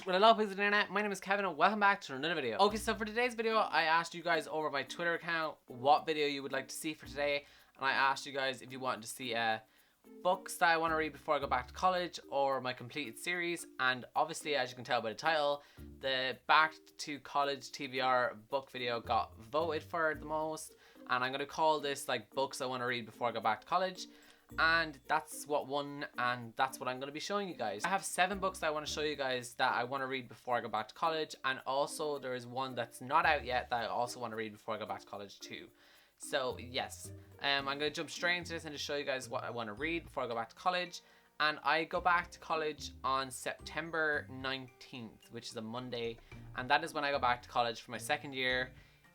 Well, hello pigs of the internet, my name is Kevin and welcome back to another video. Okay, so for today's video, I asked you guys over my Twitter account what video you would like to see for today. And I asked you guys if you wanted to see books that I want to read before I go back to college or my completed series. And obviously, as you can tell by the title, the Back to College TBR book video got voted for the most. And I'm going to call this like books I want to read before I go back to college. And that's what won, and that's what I'm going to be showing you guys. I have 7 books that I want to show you guys that I want to read before I go back to college, and also there is one that's not out yet that I also want to read before I go back to college too. So yes, I'm going to jump straight into this and just show you guys what I want to read before I go back to college. And I go back to college on September 19th, which is a Monday, and that is when I go back to college for my second year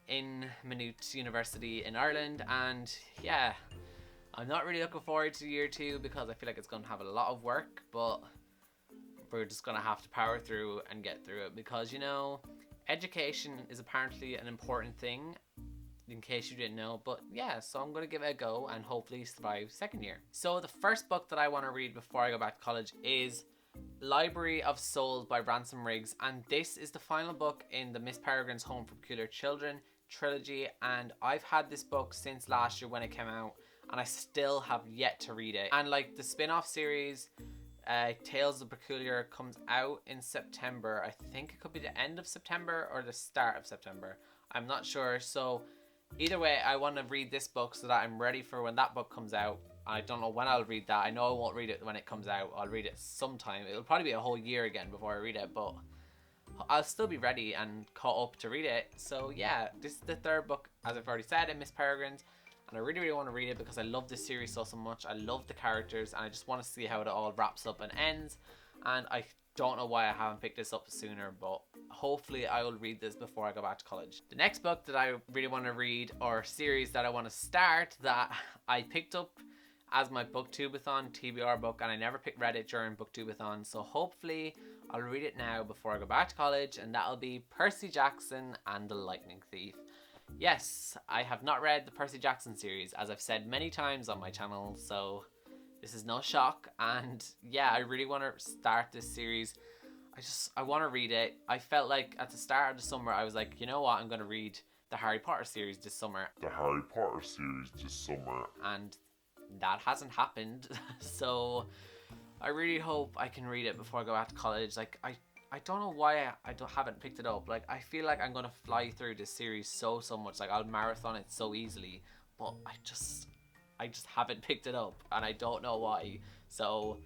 in Maynooth University in Ireland. And yeah, I'm not really looking forward to year 2 because I feel like it's going to have a lot of work, but we're just going to have to power through and get through it because, you know, education is apparently an important thing, in case you didn't know. But yeah, so I'm going to give it a go and hopefully survive second year. So the first book that I want to read before I go back to college is Library of Souls by Ransom Riggs, and this is the final book in the Miss Peregrine's Home for Peculiar Children trilogy, and I've had this book since last year when it came out, and I still have yet to read it. And like the spin-off series, Tales of Peculiar, comes out in September. I think it could be the end of September or the start of September. I'm not sure. So either way, I want to read this book so that I'm ready for when that book comes out. I don't know when I'll read that. I know I won't read it when it comes out. I'll read it sometime. It'll probably be a whole year again before I read it, but I'll still be ready and caught up to read it. So yeah, this is the third book, as I've already said, in Miss Peregrine's. And I really want to read it because I love this series so much. I love the characters and I just want to see how it all wraps up and ends. And I don't know why I haven't picked this up sooner, but hopefully I will read this before I go back to college. The next book that I really want to read, or series that I want to start, that I picked up as my Booktubeathon TBR book, and I never read it during Booktubeathon, so hopefully I'll read it now before I go back to college, and that'll be Percy Jackson and the Lightning Thief. Yes, I have not read the Percy Jackson series, as I've said many times on my channel, so this is no shock. And yeah, I really want to start this series. I want to read it. I felt like at the start of the summer, I was like, you know what, I'm going to read the Harry Potter series this summer. And that hasn't happened. So I really hope I can read it before I go back to college. Like, I don't know why I haven't picked it up. Like, I feel like I'm gonna fly through this series so much. Like, I'll marathon it so easily, but I just haven't picked it up, and I don't know why. So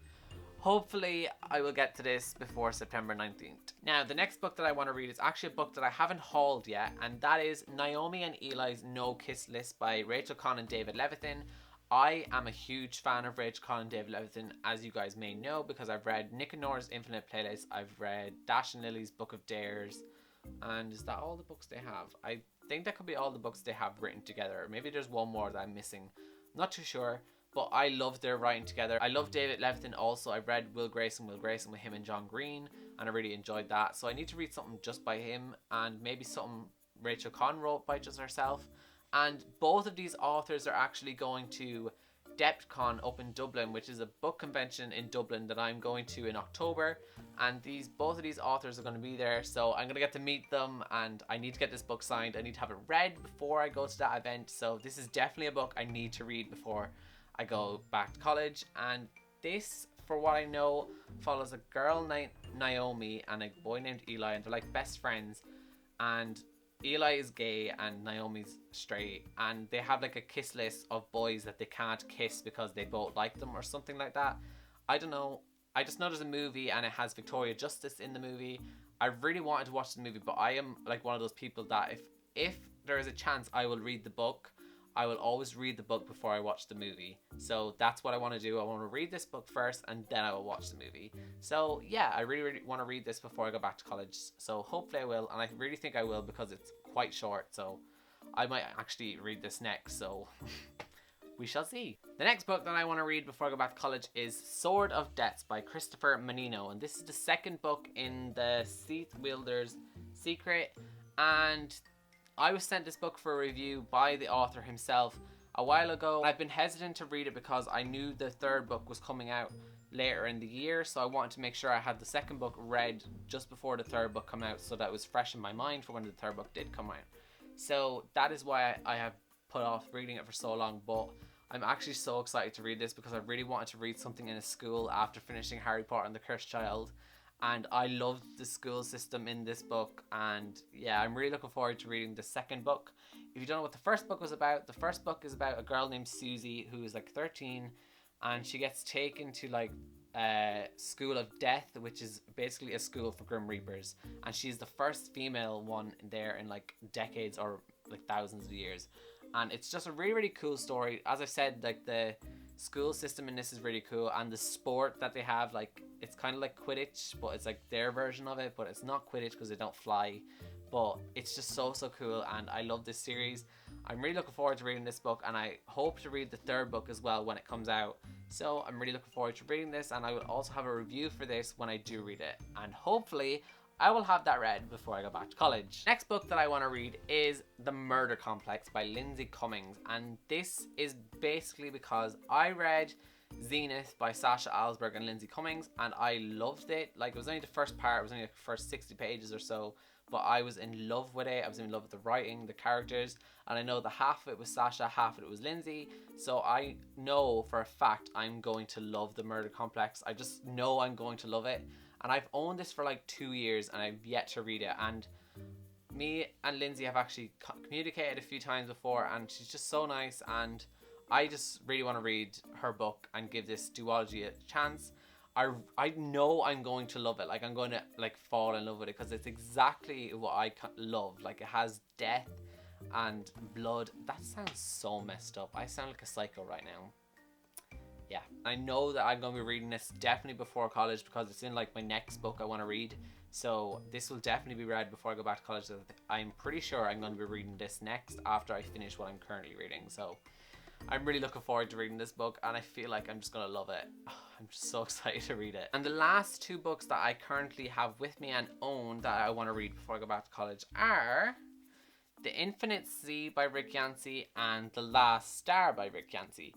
hopefully I will get to this before September 19th. Now, the next book that I want to read is actually a book that I haven't hauled yet, and that is Naomi and Eli's No Kiss List by Rachel Kahn and David Levithan. I am a huge fan of Rachel Kahn and David Levithan, as you guys may know, because I've read Nick and Nora's Infinite Playlist, I've read Dash and Lily's Book of Dares, and is that all the books they have? I think that could be all the books they have written together. Maybe there's one more that I'm missing. Not too sure, but I love their writing together. I love David Levithan also. I've read Will Grayson with him and John Green, and I really enjoyed that. So I need to read something just by him, and maybe something Rachel Kahn wrote by just herself. And both of these authors are actually going to DepthCon up in Dublin, which is a book convention in Dublin that I'm going to in October. And both of these authors are going to be there, so I'm going to get to meet them, and I need to get this book signed. I need to have it read before I go to that event. So this is definitely a book I need to read before I go back to college. And this, for what I know, follows a girl named Naomi and a boy named Eli, and they're like best friends. And Eli is gay and Naomi's straight, and they have like a kiss list of boys that they can't kiss because they both like them or something like that. I don't know. I just know there's a movie and it has Victoria Justice in the movie. I really wanted to watch the movie, but I am like one of those people that if there is a chance I will read the book, I will always read the book before I watch the movie. So that's what I want to do. I want to read this book first and then I will watch the movie. So yeah, I really want to read this before I go back to college. So hopefully I will, and I really think I will because it's quite short. So I might actually read this next, so we shall see. The next book that I want to read before I go back to college is Sword of Deaths by Christopher Menino. And this is the second book in the Seath Wielder's Secret. And I was sent this book for a review by the author himself a while ago. I've been hesitant to read it because I knew the third book was coming out later in the year, so I wanted to make sure I had the second book read just before the third book come out, so that it was fresh in my mind for when the third book did come out. So that is why I have put off reading it for so long, but I'm actually so excited to read this because I really wanted to read something in a school after finishing Harry Potter and the Cursed Child, and I loved the school system in this book, and yeah, I'm really looking forward to reading the second book. If you don't know what the first book was about, the first book is about a girl named Susie who is like 13, and she gets taken to like School of Death, which is basically a school for Grim Reapers, and she's the first female one there in like decades or like thousands of years, and it's just a really cool story. As I said, like the school system in this is really cool, and the sport that they have, like it's kind of like Quidditch, but it's like their version of it, but it's not Quidditch because they don't fly, but it's just so cool, and I love this series. I'm really looking forward to reading this book, and I hope to read the third book as well when it comes out. So I'm really looking forward to reading this, and I will also have a review for this when I do read it, and hopefully I will have that read before I go back to college. Next book that I want to read is The Murder Complex by Lindsay Cummings, and this is basically because I read Zenith by Sasha Alsberg and Lindsay Cummings, and I loved it. Like, it was only the first part, it was only like the first 60 pages or so, but I was in love with it. I was in love with the writing, the characters, and I know that half of it was Sasha, half of it was Lindsay, so I know for a fact I'm going to love The Murder Complex. I just know I'm going to love it, and I've owned this for like 2 years and I've yet to read it, and me and Lindsay have actually communicated a few times before, and she's just so nice, and I just really want to read her book and give this duology a chance. I know I'm going to love it. Like, I'm going to like fall in love with it because it's exactly what I love. Like, it has death and blood. That sounds so messed up. I sound like a psycho right now. Yeah, I know that I'm going to be reading this definitely before college because it's in like my next book I want to read. So this will definitely be read before I go back to college. I'm pretty sure I'm going to be reading this next after I finish what I'm currently reading. So I'm really looking forward to reading this book, and I feel like I'm just going to love it. I'm just so excited to read it. And the last two books that I currently have with me and own that I want to read before I go back to college are The Infinite Sea by Rick Yancey and The Last Star by Rick Yancey.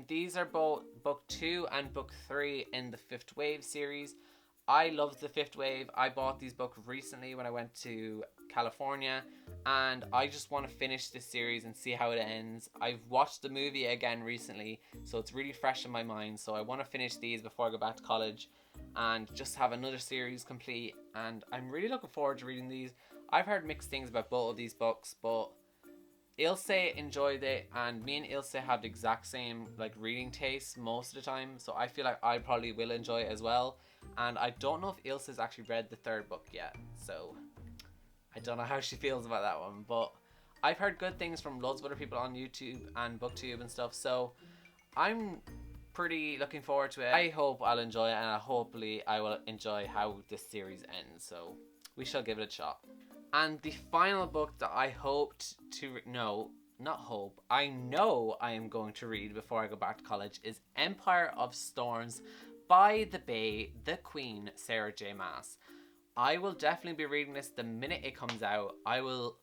These are both book 2 and book 3 in the Fifth Wave series. I love the Fifth Wave. I bought these books recently when I went to California, and I just want to finish this series and see how it ends. I've watched the movie again recently, so it's really fresh in my mind, so I want to finish these before I go back to college and just have another series complete, and I'm really looking forward to reading these. I've heard mixed things about both of these books, but Ilse enjoyed it, and me and Ilse have the exact same like reading taste most of the time, so I feel like I probably will enjoy it as well. And I don't know if Ilse has actually read the third book yet, so I don't know how she feels about that one, but I've heard good things from loads of other people on YouTube and BookTube and stuff, so I'm pretty looking forward to it. I hope I'll enjoy it, and hopefully I will enjoy how this series ends, so we shall give it a shot. And the final book that I hoped to I know I am going to read before I go back to college is Empire of Storms by the Bay, the Queen, Sarah J. Maas. I will definitely be reading this the minute it comes out. I will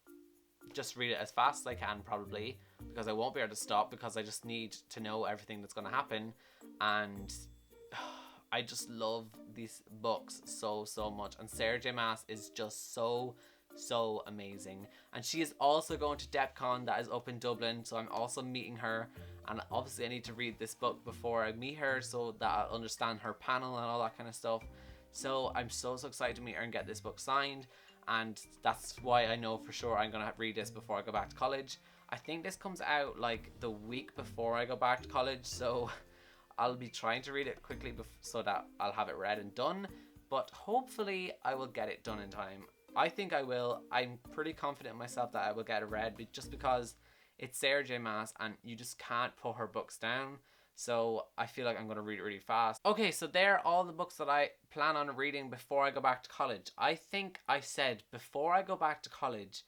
just read it as fast as I can, probably, because I won't be able to stop, because I just need to know everything that's going to happen. And I just love these books so much, and Sarah J. Maas is just so amazing. And she is also going to DepCon, that is up in Dublin, so I'm also meeting her, and obviously I need to read this book before I meet her so that I'll understand her panel and all that kind of stuff. So I'm so excited to meet her and get this book signed, and that's why I know for sure I'm gonna read this before I go back to college. I think this comes out like the week before I go back to college, so I'll be trying to read it quickly so that I'll have it read and done, but hopefully I will get it done in time. I think I will. I'm pretty confident in myself that I will get it read, just because it's Sarah J. Maas and you just can't put her books down. So I feel like I'm going to read it really fast. Okay, so there are all the books that I plan on reading before I go back to college. I think I said before I go back to college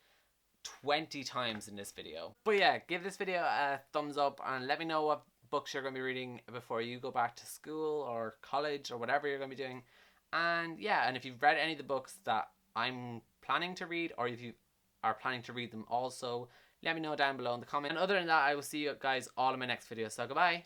20 times in this video. But yeah, give this video a thumbs up and let me know what books you're going to be reading before you go back to school or college or whatever you're going to be doing. And yeah, and if you've read any of the books that I'm planning to read, or if you are planning to read them also, let me know down below in the comments. And other than that, I will see you guys all in my next video. So goodbye.